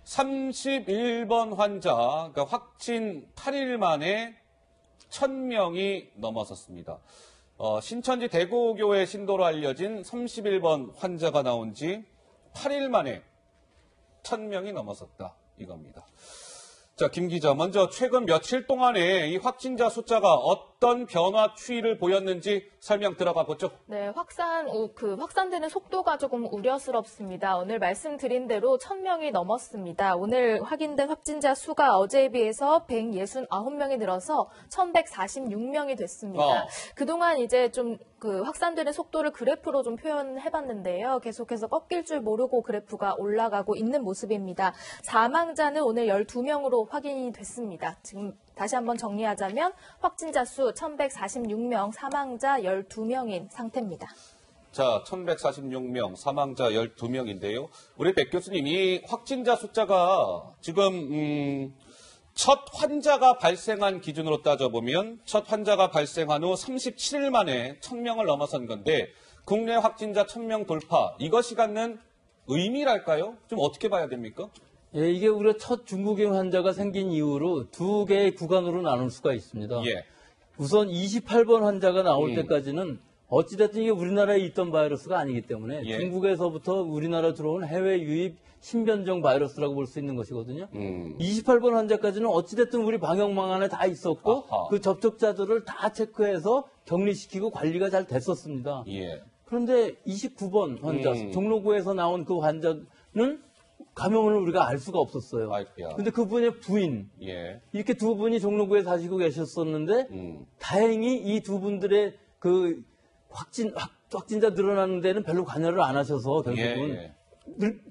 31번 환자, 그러니까 확진 8일 만에 1000명이 넘어섰습니다. 신천지 대구교회 신도로 알려진 31번 환자가 나온 지 8일 만에 1000명이 넘어섰다. 이겁니다. 자, 김 기자, 먼저 최근 며칠 동안에 이 확진자 숫자가 어떤 변화 추이를 보였는지 설명 들어가 보죠. 네, 확산되는 속도가 조금 우려스럽습니다. 오늘 말씀드린 대로 1000명이 넘었습니다. 오늘 확인된 확진자 수가 어제에 비해서 169명이 늘어서 1146명이 됐습니다. 그동안 이제 좀 확산되는 속도를 그래프로 좀 표현해봤는데요. 계속해서 꺾일 줄 모르고 그래프가 올라가고 있는 모습입니다. 사망자는 오늘 12명으로 확인이 됐습니다. 지금 다시 한번 정리하자면 확진자 수 1146명, 사망자 12명인 상태입니다. 자, 1146명, 사망자 12명인데요. 우리 백 교수님, 이 확진자 숫자가 지금 첫 환자가 발생한 기준으로 따져보면 첫 환자가 발생한 후 37일 만에 1000명을 넘어선 건데 국내 확진자 1000명 돌파, 이것이 갖는 의미랄까요? 좀 어떻게 봐야 됩니까? 예, 이게 우리가 첫 중국인 환자가 생긴 이후로 두 개의 구간으로 나눌 수가 있습니다. 예. 우선 28번 환자가 나올 때까지는 어찌됐든 이게 우리나라에 있던 바이러스가 아니기 때문에 중국에서부터 우리나라 들어온 해외 유입 신변종 바이러스라고 볼 수 있는 것이거든요. 28번 환자까지는 어찌됐든 우리 방역망 안에 다 있었고 그 접촉자들을 다 체크해서 격리시키고 관리가 잘 됐었습니다. 예. 그런데 29번 환자, 종로구에서 나온 그 환자는 감염을 우리가 알 수가 없었어요. 근데 그분의 부인, 이렇게 두 분이 종로구에 사시고 계셨었는데 다행히 이 두 분들의 그 확진자 늘어나는 데는 별로 관여를 안 하셔서 결국은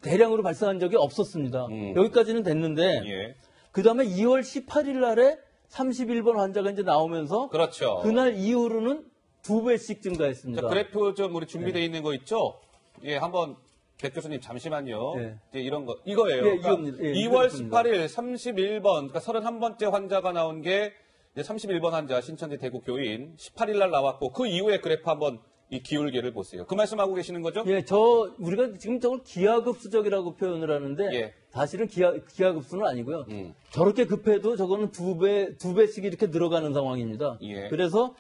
대량으로 발생한 적이 없었습니다. 여기까지는 됐는데 그다음에 2월 18일 날에 31번 환자가 이제 나오면서 그렇죠. 그날 이후로는 2배씩 증가했습니다. 자, 그래프 좀 우리 준비되어 있는 거 있죠? 예, 한번 백 교수님 잠시만요. 이제 이런 거 이거예요. 그러니까 이겁니다. 2월 18일 31번, 그러니까 31번째 환자가 나온 게 이제 31번 환자 신천지 대구 교인 18일 날 나왔고 그 이후에 그래프 한번 이 기울기를 보세요. 그 말씀하고 계시는 거죠? 예, 우리가 지금 저걸 기하급수적이라고 표현을 하는데 사실은 기하급수는 아니고요. 저렇게 급해도 저거는 두 배씩 이렇게 늘어가는 상황입니다. 그래서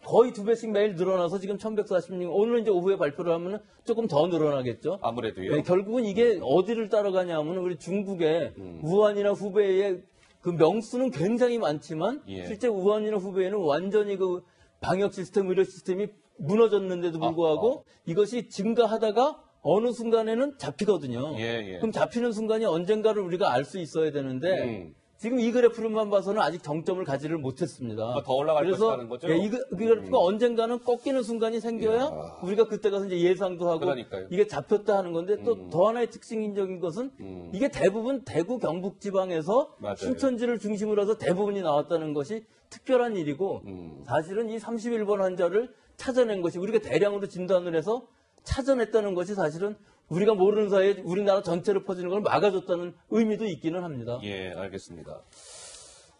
거의 2배씩 매일 늘어나서 지금 1146명, 오늘 이제 오후에 발표를 하면 조금 더 늘어나겠죠. 아무래도요. 네, 결국은 이게 어디를 따라가냐 하면 우리 중국의 우한이나 후베이의 그 명수는 굉장히 많지만 실제 우한이나 후베이는 완전히 그 방역 시스템, 의료 시스템이 무너졌는데도 불구하고 이것이 증가하다가 어느 순간에는 잡히거든요. 그럼 잡히는 순간이 언젠가를 우리가 알 수 있어야 되는데 지금 이 그래프만 봐서는 아직 정점을 가지를 못했습니다. 더 올라갈 것이라는 거죠? 이 그래프가 언젠가는 꺾이는 순간이 생겨야 우리가 그때 가서 이제 예상도 하고 이게 잡혔다 하는 건데 또 더 하나의 특징적인 것은 이게 대부분 대구 경북 지방에서 신천지를 중심으로 해서 대부분이 나왔다는 것이 특별한 일이고 사실은 이 31번 환자를 찾아낸 것이 우리가 대량으로 진단을 해서 찾아냈다는 것이 사실은 우리가 모르는 사이에 우리나라 전체로 퍼지는 걸 막아줬다는 의미도 있기는 합니다. 예, 알겠습니다.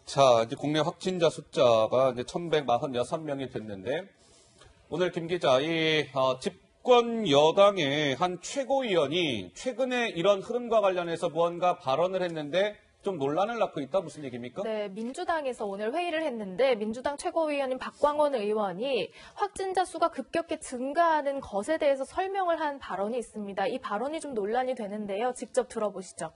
자, 이제 국내 확진자 숫자가 이제 1146명이 됐는데, 오늘 김 기자, 집권 여당의 한 최고위원이 최근에 이런 흐름과 관련해서 무언가 발언을 했는데, 좀 논란을 낳고 있다? 무슨 얘기입니까? 네, 민주당에서 오늘 회의를 했는데 민주당 최고위원인 박광원 의원이 확진자 수가 급격히 증가하는 것에 대해서 설명을 한 발언이 있습니다. 이 발언이 좀 논란이 되는데요. 직접 들어보시죠.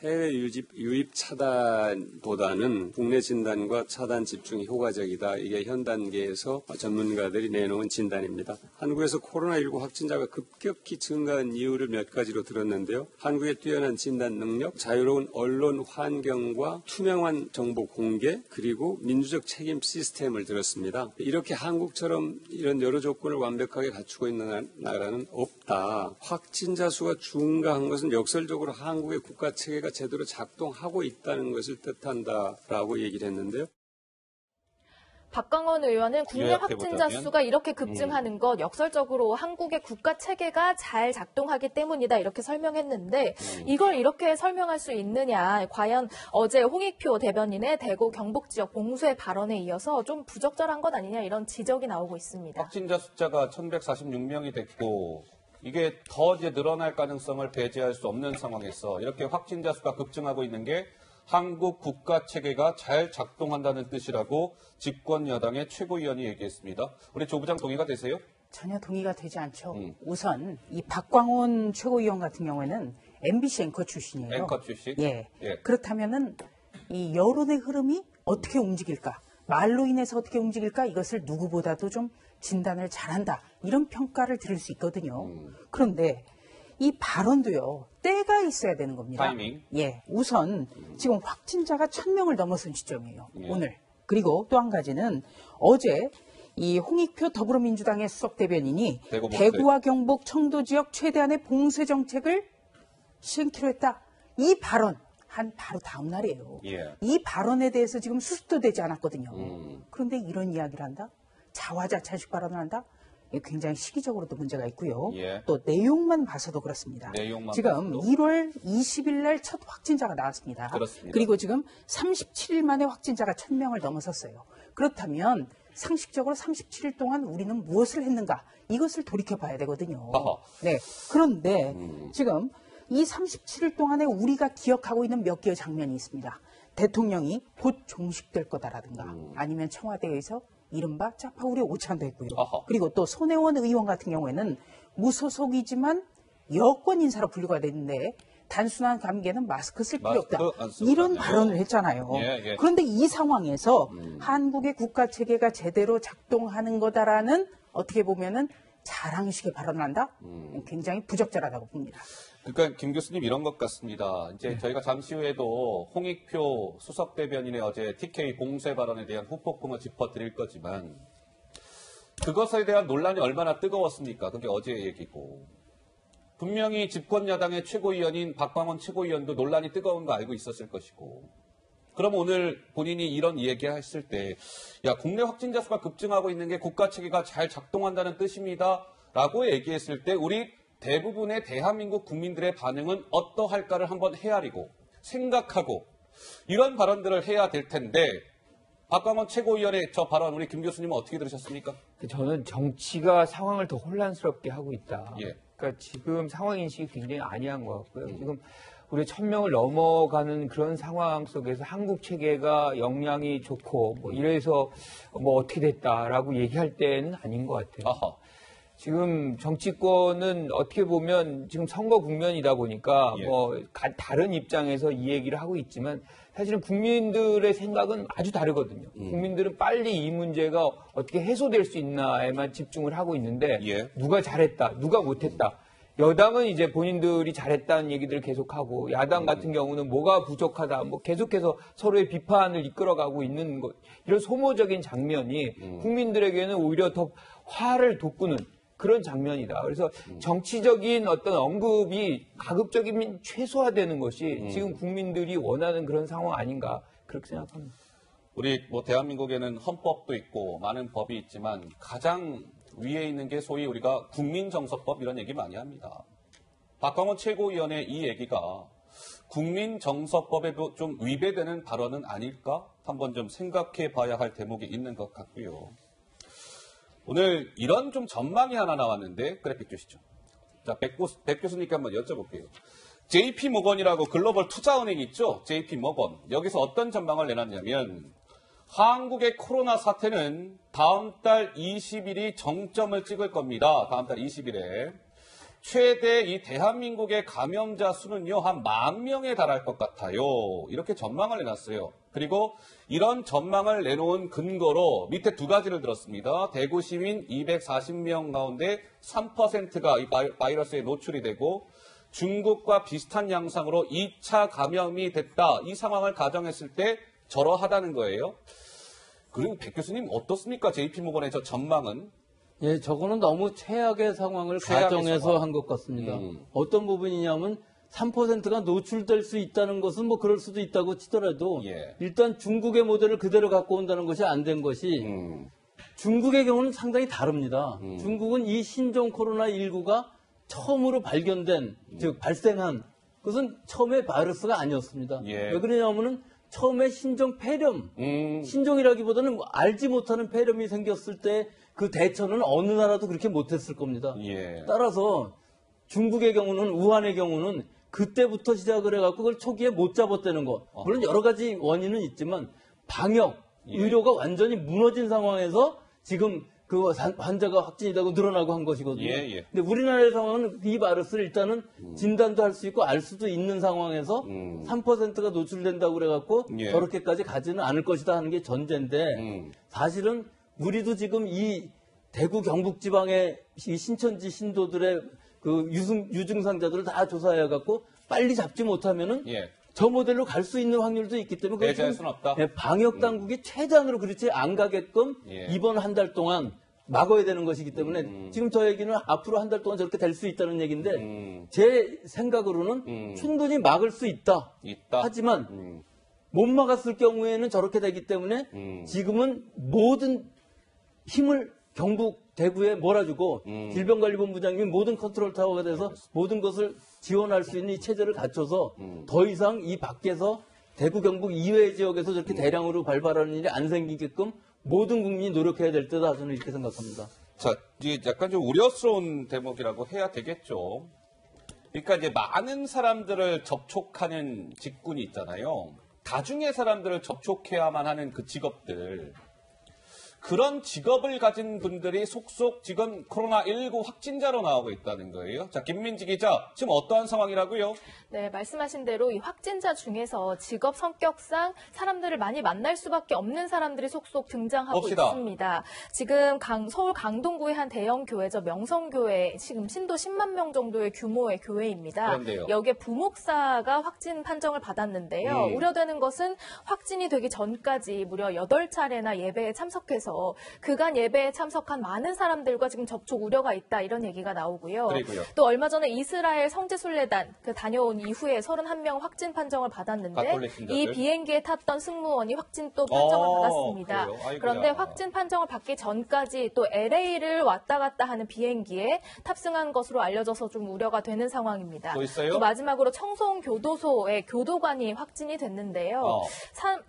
해외 유입 차단보다는 국내 진단과 차단 집중이 효과적이다. 이게 현 단계에서 전문가들이 내놓은 진단입니다. 한국에서 코로나19 확진자가 급격히 증가한 이유를 몇 가지로 들었는데요. 한국의 뛰어난 진단 능력, 자유로운 언론 환경과 투명한 정보 공개, 그리고 민주적 책임 시스템을 들었습니다. 이렇게 한국처럼 이런 여러 조건을 완벽하게 갖추고 있는 나라는 없다. 확진자 수가 증가한 것은 역설적으로 한국의 국가 체계가 제대로 작동하고 있다는 것을 뜻한다라고 얘기를 했는데요. 박광원 의원은 국내 확진자 수가 이렇게 급증하는 것 역설적으로 한국의 국가 체계가 잘 작동하기 때문이다 이렇게 설명했는데 이걸 이렇게 설명할 수 있느냐. 과연 어제 홍익표 대변인의 대구 경북 지역 봉쇄 발언에 이어서 좀 부적절한 것 아니냐 이런 지적이 나오고 있습니다. 확진자 숫자가 1146명이 됐고 이게 더 이제 늘어날 가능성을 배제할 수 없는 상황에서 이렇게 확진자 수가 급증하고 있는 게 한국 국가 체계가 잘 작동한다는 뜻이라고 집권 여당의 최고위원이 얘기했습니다. 우리 조 부장 동의가 되세요? 전혀 동의가 되지 않죠. 우선 이 박광원 최고위원 같은 경우에는 MBC 앵커 출신이에요. 앵커 출신? 예. 그렇다면은 이 여론의 흐름이 어떻게 움직일까? 말로 인해서 어떻게 움직일까? 이것을 누구보다도 좀 진단을 잘한다. 이런 평가를 들을 수 있거든요. 그런데 이 발언도요. 때가 있어야 되는 겁니다. 타이밍. 예. 우선 지금 확진자가 1,000명을 넘어선 시점이에요. 예. 오늘. 그리고 또 한 가지는 어제 이 홍익표 더불어민주당의 수석 대변인이 대구와 경북 청도 지역 최대한의 봉쇄 정책을 시행키로 했다. 이 발언 한 바로 다음 날이에요. 예. 이 발언에 대해서 지금 수습도 되지 않았거든요. 그런데 이런 이야기를 한다? 자화자찬식 발언을 한다? 이게 굉장히 시기적으로도 문제가 있고요. 예. 또 내용만 봐서도 그렇습니다. 내용만 지금 봐서도? 1월 20일 날 첫 확진자가 나왔습니다. 그렇습니다. 그리고 지금 37일 만에 확진자가 1,000명을 넘어섰어요. 그렇다면 상식적으로 37일 동안 우리는 무엇을 했는가? 이것을 돌이켜 봐야 되거든요. 아하. 네. 그런데 지금 이 37일 동안에 우리가 기억하고 있는 몇 개의 장면이 있습니다. 대통령이 곧 종식될 거다라든가 아니면 청와대에서 이른바 짜파구리 오찬도 했고요. 아하. 그리고 또 손혜원 의원 같은 경우에는 무소속이지만 여권 인사로 분류가 됐는데 단순한 감기에는 마스크 쓸 필요 없다. 마스크 안 쓰고 이런 다녀요. 발언을 했잖아요. 예. 그런데 이 상황에서 한국의 국가 체계가 제대로 작동하는 거다라는 어떻게 보면은 자랑식의 발언을 한다? 굉장히 부적절하다고 봅니다. 그러니까 김 교수님 이런 것 같습니다. 이제 저희가 잠시 후에도 홍익표 수석 대변인의 어제 TK 봉쇄 발언에 대한 후폭풍을 짚어드릴 거지만 그것에 대한 논란이 얼마나 뜨거웠습니까? 그게 어제 얘기고. 분명히 집권 야당의 최고위원인 박광원 최고위원도 논란이 뜨거운 거 알고 있었을 것이고. 그럼 오늘 본인이 이런 얘기했을 때, 야, 국내 확진자 수가 급증하고 있는 게 국가 체계가 잘 작동한다는 뜻입니다. 라고 얘기했을 때, 우리 대부분의 대한민국 국민들의 반응은 어떠할까를 한번 헤아리고, 생각하고, 이런 발언들을 해야 될 텐데, 박광원 최고위원의 저 발언, 우리 김 교수님은 어떻게 들으셨습니까? 저는 정치가 상황을 더 혼란스럽게 하고 있다. 예. 그러니까 지금 상황 인식이 굉장히 아니한 것 같고요. 지금 우리 1,000명을 넘어가는 그런 상황 속에서 한국 체계가 역량이 좋고 뭐 이래서 뭐 어떻게 됐다라고 얘기할 때는 아닌 것 같아요. 아하. 지금 정치권은 어떻게 보면 지금 선거 국면이다 보니까 예. 뭐 다른 입장에서 이 얘기를 하고 있지만 사실은 국민들의 생각은 아주 다르거든요. 국민들은 빨리 이 문제가 어떻게 해소될 수 있나에만 집중을 하고 있는데 예. 누가 잘했다, 누가 못했다. 여당은 이제 본인들이 잘했다는 얘기들을 계속하고 야당 같은 경우는 뭐가 부족하다, 뭐 계속해서 서로의 비판을 이끌어가고 있는 것, 이런 소모적인 장면이 국민들에게는 오히려 더 화를 돋구는 그런 장면이다. 그래서 정치적인 어떤 언급이 가급적이면 최소화되는 것이 지금 국민들이 원하는 그런 상황 아닌가 그렇게 생각합니다. 우리 뭐 대한민국에는 헌법도 있고 많은 법이 있지만 가장 위에 있는 게 소위 우리가 국민정서법 이런 얘기 많이 합니다. 박광원 최고위원의 이 얘기가 국민정서법에도 좀 위배되는 발언은 아닐까? 한번 좀 생각해 봐야 할 대목이 있는 것 같고요. 오늘 이런 좀 전망이 하나 나왔는데 그래픽 주시죠. 자, 백 교수님께 한번 여쭤볼게요. JP모건이라고 글로벌 투자은행 있죠? JP모건. 여기서 어떤 전망을 내놨냐면 한국의 코로나 사태는 다음 달 20일이 정점을 찍을 겁니다. 다음 달 20일에. 최대 이 대한민국의 감염자 수는요, 한 10,000명에 달할 것 같아요. 이렇게 전망을 내놨어요. 그리고 이런 전망을 내놓은 근거로 밑에 두 가지를 들었습니다. 대구 시민 240명 가운데 3%가 이 바이러스에 노출이 되고 중국과 비슷한 양상으로 2차 감염이 됐다. 이 상황을 가정했을 때 저러하다는 거예요. 그리고 백 교수님 어떻습니까? JP모건의 저 전망은? 예, 저거는 너무 최악의 상황을 가정해서 한 것 같습니다. 어떤 부분이냐면 3%가 노출될 수 있다는 것은 뭐 그럴 수도 있다고 치더라도 예. 일단 중국의 모델을 그대로 갖고 온다는 것이 안 된 것이 중국의 경우는 상당히 다릅니다. 중국은 이 신종 코로나19가 처음으로 발견된, 즉 발생한 그것은 처음에 바이러스가 아니었습니다. 예. 왜 그러냐면은 처음에 신종 폐렴, 신종이라기보다는 뭐 알지 못하는 폐렴이 생겼을 때 그 대처는 어느 나라도 그렇게 못했을 겁니다. 예. 따라서 중국의 경우는 우한의 경우는 그때부터 시작을 해갖고 그걸 초기에 못 잡았다는 거. 물론 여러 가지 원인은 있지만 방역, 의료가 완전히 무너진 상황에서 지금 그 환자가 확진이 되고 늘어나고 한 것이거든요. 근데 우리나라의 상황은 이 바이러스를 일단은 진단도 할 수 있고 알 수도 있는 상황에서 3%가 노출된다고 그래갖고 저렇게까지 가지는 않을 것이다 하는 게 전제인데 사실은 우리도 지금 이 대구 경북 지방의 이 신천지 신도들의 그 유증상자들을 다 조사해갖고 빨리 잡지 못하면은 저 모델로 갈 수 있는 확률도 있기 때문에 배제할 수는 없다. 방역 당국이 최대한으로 그렇지 안 가게끔 이번 한 달 동안 막아야 되는 것이기 때문에 지금 저 얘기는 앞으로 한 달 동안 저렇게 될 수 있다는 얘기인데 제 생각으로는 충분히 막을 수 있다. 하지만 못 막았을 경우에는 저렇게 되기 때문에 지금은 모든 힘을 경북 대구에 몰아주고 질병관리본부장님이 모든 컨트롤 타워가 돼서 모든 것을 지원할 수 있는 이 체제를 갖춰서 더 이상 이 밖에서 대구 경북 이외의 지역에서 저렇게 대량으로 발발하는 일이 안 생기게끔 모든 국민이 노력해야 될 때다 저는 이렇게 생각합니다. 자, 이제 약간 좀 우려스러운 대목이라고 해야 되겠죠. 그러니까 이제 많은 사람들을 접촉하는 직군이 있잖아요. 다중의 사람들을 접촉해야만 하는 그 직업들. 그런 직업을 가진 분들이 속속 지금 코로나19 확진자로 나오고 있다는 거예요. 자, 김민지 기자, 지금 어떠한 상황이라고요? 네, 말씀하신 대로 이 확진자 중에서 직업 성격상 사람들을 많이 만날 수밖에 없는 사람들이 속속 등장하고 있습니다. 지금 서울 강동구의 한 대형 교회죠. 명성교회, 지금 신도 10만 명 정도의 규모의 교회입니다. 그런데요. 여기에 부목사가 확진 판정을 받았는데요. 우려되는 것은 확진이 되기 전까지 무려 8차례나 예배에 참석해서 그간 예배에 참석한 많은 사람들과 지금 접촉 우려가 있다 이런 얘기가 나오고요. 그리고요. 또 얼마 전에 이스라엘 성지순례단 다녀온 이후에 31명 확진 판정을 받았는데 이 비행기에 탔던 승무원이 확진 또 판정을 받았습니다. 그런데 확진 판정을 받기 전까지 또 LA를 왔다 갔다 하는 비행기에 탑승한 것으로 알려져서 좀 우려가 되는 상황입니다. 또 있어요? 또 마지막으로 청송교도소의 교도관이 확진이 됐는데요.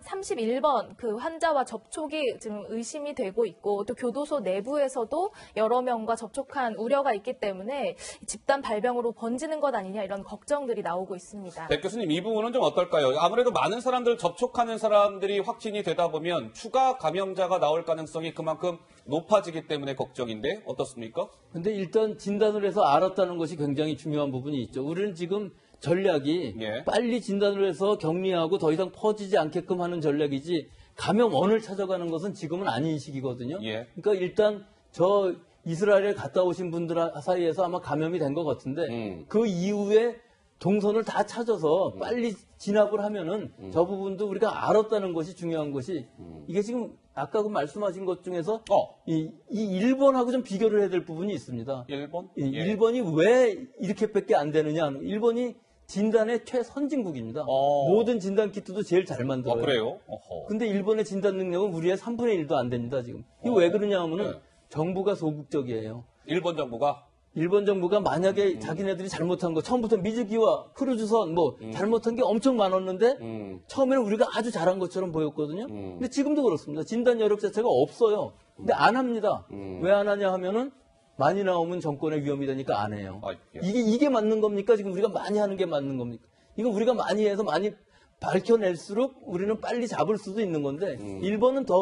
31번 그 환자와 접촉이 지금 의심이 되고 있고 또 교도소 내부에서도 여러 명과 접촉한 우려가 있기 때문에 집단 발병으로 번지는 것 아니냐 이런 걱정들이 나오고 있습니다. 백 교수님, 이 부분은 좀 어떨까요? 아무래도 많은 사람들 접촉하는 사람들이 확진이 되다 보면 추가 감염자가 나올 가능성이 그만큼 높아지기 때문에 걱정인데 어떻습니까? 근데 일단 진단을 해서 알았다는 것이 굉장히 중요한 부분이 있죠. 우리는 지금 전략이 빨리 진단을 해서 격리하고 더 이상 퍼지지 않게끔 하는 전략이지 감염원을 찾아가는 것은 지금은 아닌 시기거든요. 그러니까 일단 저 이스라엘에 갔다 오신 분들 사이에서 아마 감염이 된 것 같은데 그 이후에 동선을 다 찾아서 빨리 진압을 하면은 저 부분도 우리가 알았다는 것이 중요한 것이 이게 지금 아까 그 말씀하신 것 중에서 이 일본하고 좀 비교를 해야 될 부분이 있습니다. 일본? 일본이 왜 이렇게밖에 안 되느냐. 일본이 진단의 최선진국입니다. 모든 진단 키트도 제일 잘 만들어요. 그래요? 근데 일본의 진단 능력은 우리의 3분의 1도 안 됩니다, 지금. 이거 왜 그러냐 하면은 정부가 소극적이에요. 일본 정부가? 일본 정부가 만약에 자기네들이 잘못한 거, 처음부터 미즈기와 크루즈선 잘못한 게 엄청 많았는데 처음에는 우리가 아주 잘한 것처럼 보였거든요. 근데 지금도 그렇습니다. 진단 여력 자체가 없어요. 근데 안 합니다. 왜 안 하냐 하면은 많이 나오면 정권의 위험이 되니까 안 해요. 이게 맞는 겁니까? 지금 우리가 많이 하는 게 맞는 겁니까? 이건 우리가 많이 해서 많이 밝혀낼수록 우리는 빨리 잡을 수도 있는 건데 일본은 더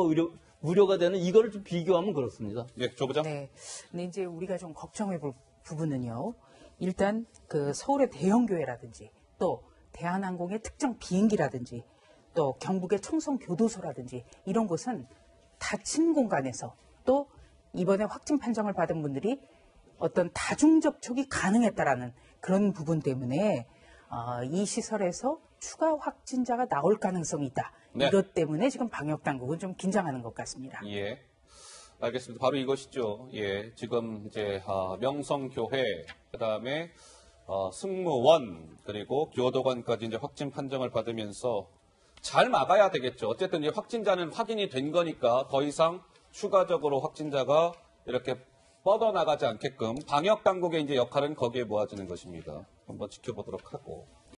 우려가 되는 이거를 좀 비교하면 그렇습니다. 조 부장. 네. 근데 이제 우리가 좀 걱정해 볼 부분은요. 일단 그 서울의 대형 교회라든지 또 대한항공의 특정 비행기라든지 또 경북의 청송교도소라든지 이런 곳은 닫힌 공간에서 또 이번에 확진 판정을 받은 분들이 어떤 다중 접촉이 가능했다라는 그런 부분 때문에 이 시설에서 추가 확진자가 나올 가능성이 있다. 이것 때문에 지금 방역 당국은 좀 긴장하는 것 같습니다. 알겠습니다. 바로 이것이죠. 지금 이제 명성교회, 그다음에 승무원, 그리고 교도관까지 이제 확진 판정을 받으면서 잘 막아야 되겠죠. 어쨌든 이제 확진자는 확인이 된 거니까 더 이상 추가적으로 확진자가 이렇게 뻗어나가지 않게끔 방역 당국의 이제 역할은 거기에 모아지는 것입니다. 한번 지켜보도록 하고.